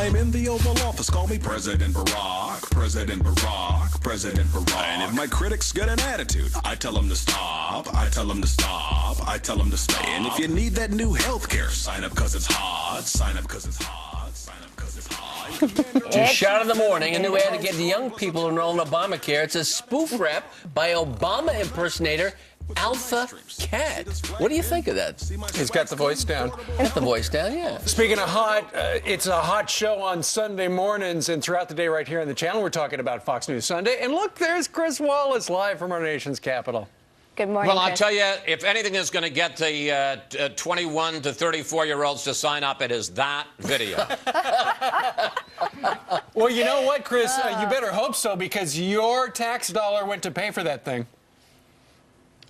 I'm in the Oval Office, call me President Barack, President Barack, President Barack. And if my critics get an attitude, I tell them to stop, I tell them to stop, I tell them to stop. And if you need that new health care, sign up cause it's hot, sign up cause it's hot, sign up cause it's hot. To Shot in the Morning, a new ad to get young people to enroll in Obamacare. It's a spoof rap by Obama impersonator Alpha Cat. What do you think of that? He's got the voice down. Got the voice down, yeah. Speaking of hot, it's a hot show on Sunday mornings and throughout the day right here on the channel. We're talking about Fox News Sunday. And look, there's Chris Wallace live from our nation's capital. Good morning, Well, I'll Chris. tell you, if anything is going to get the 21 to 34-year-olds to sign up, it is that video. Well, you know what, Chris? You better hope so, because your tax dollar went to pay for that thing.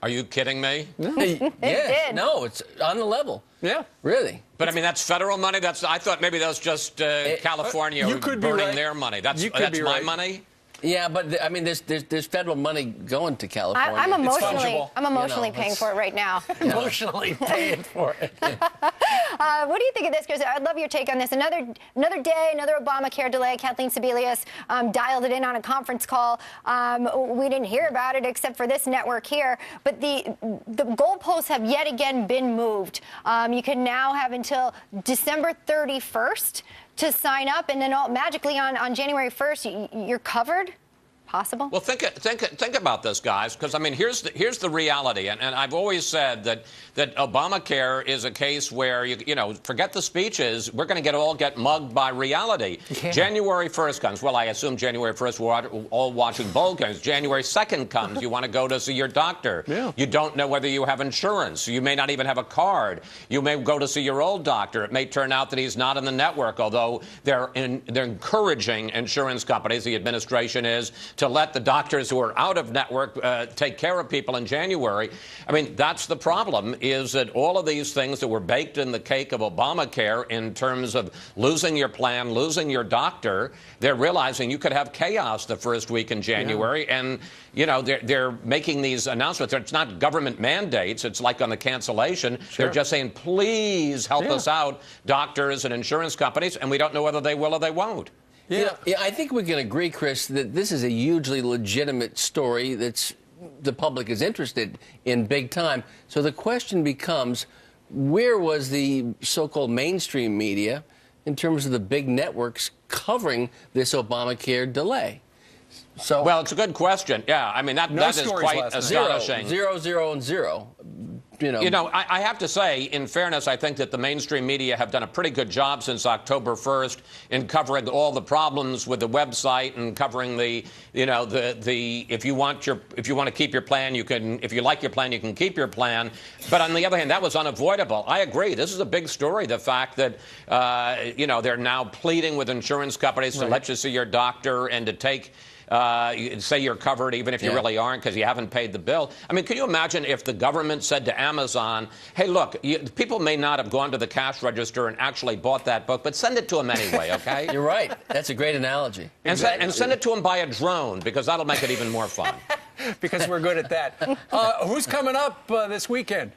Are you kidding me? Yes. did. No, it's on the level. Yeah. Really. But I mean, that's federal money. I thought maybe that was just California you could be burning right. their money. That's be my right. money. Yeah, but I mean, there's federal money going to California. I'm fungible. emotionally paying for it right now. Emotionally paying for it. What do you think of this, Chris? I'd love your take on this. Another day, another Obamacare delay. Kathleen Sebelius dialed it in on a conference call. We didn't hear about it except for this network here. But the goalposts have yet again been moved. You can now have until December 31st to sign up, and then magically on January 1st, you're covered. Possible? Well, think about this, guys, because I mean, here's the reality, and I've always said that Obamacare is a case where you know, forget the speeches, we're going to all get mugged by reality. Yeah. January 1st comes. Well, I assume January 1st we're all watching bowl games. January 2nd comes. You want to go to see your doctor. Yeah. You don't know whether you have insurance. You may not even have a card. You may go to see your old doctor. It may turn out that he's not in the network, although they're encouraging insurance companies, the administration is, to let the doctors who are out of network take care of people in January. I mean, that's the problem, is that all of these things that were baked in the cake of Obamacare in terms of losing your plan, losing your doctor, they're realizing you could have chaos the first week in January. Yeah. And, you know, they're making these announcements. It's not government mandates. It's like on the cancellation. Sure. They're just saying, please help us out, doctors and insurance companies, and we don't know whether they will or they won't. Yeah, I think we can agree, Chris, that this is a hugely legitimate story that's the public is interested in big time. So the question becomes, where was the so-called mainstream media in terms of the big networks covering this Obamacare delay? So, well, it's a good question. Yeah, I mean, that is quite astonishing. 0, 0, and 0. You know, I have to say, in fairness, I think that the mainstream media have done a pretty good job since October 1st in covering all the problems with the website and covering the, you know, the if you want to keep your plan, you can. If you like your plan, you can keep your plan. But on the other hand, that was unavoidable. I agree. This is a big story. The fact that you know, they're now pleading with insurance companies to let you see your doctor and to take. Say you're covered even if you really aren't because you haven't paid the bill. I mean, can you imagine if the government said to Amazon, hey, look, people may not have gone to the cash register and actually bought that book, but send it to them anyway, okay? You're right. That's a great analogy. And, and send it to them by a drone, because that'll make it even more fun. Because we're good at that. Who's coming up this weekend?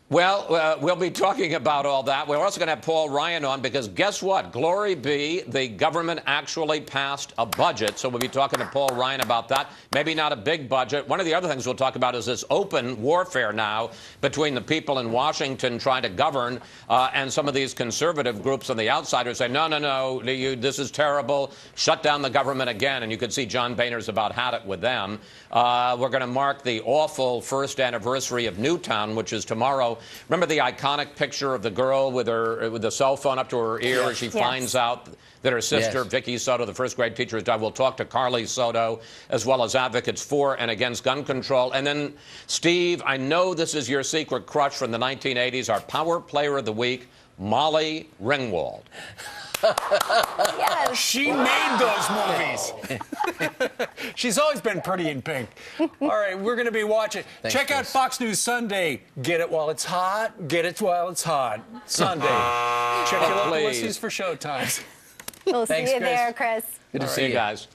Well, we'll be talking about all that. We're also going to have Paul Ryan on because guess what? Glory be, the government actually passed a budget. So we'll be talking to Paul Ryan about that. Maybe not a big budget. One of the other things we'll talk about is this open warfare now between the people in Washington trying to govern and some of these conservative groups on the outside who say, no, no, no, this is terrible. Shut down the government again. And you can see John Boehner's about had it with them. We're going to mark the awful first anniversary of Newtown, which is tomorrow. Remember the iconic picture of the girl with the cell phone up to her ear as she finds out that her sister, Vicky Soto, the first grade teacher, has died. We'll talk to Carly Soto, as well as advocates for and against gun control. And then, Steve, I know this is your secret crush from the 1980s, our power player of the week, Molly Ringwald. Yes. She made those movies. She's always been pretty in pink. All right, we're going to be watching. Thanks, Check out Chris. Fox News Sunday. Get it while it's hot. Get it while it's hot. Sunday. Check your local listings for showtimes. We'll see you Chris. there, Chris. Good to See you guys.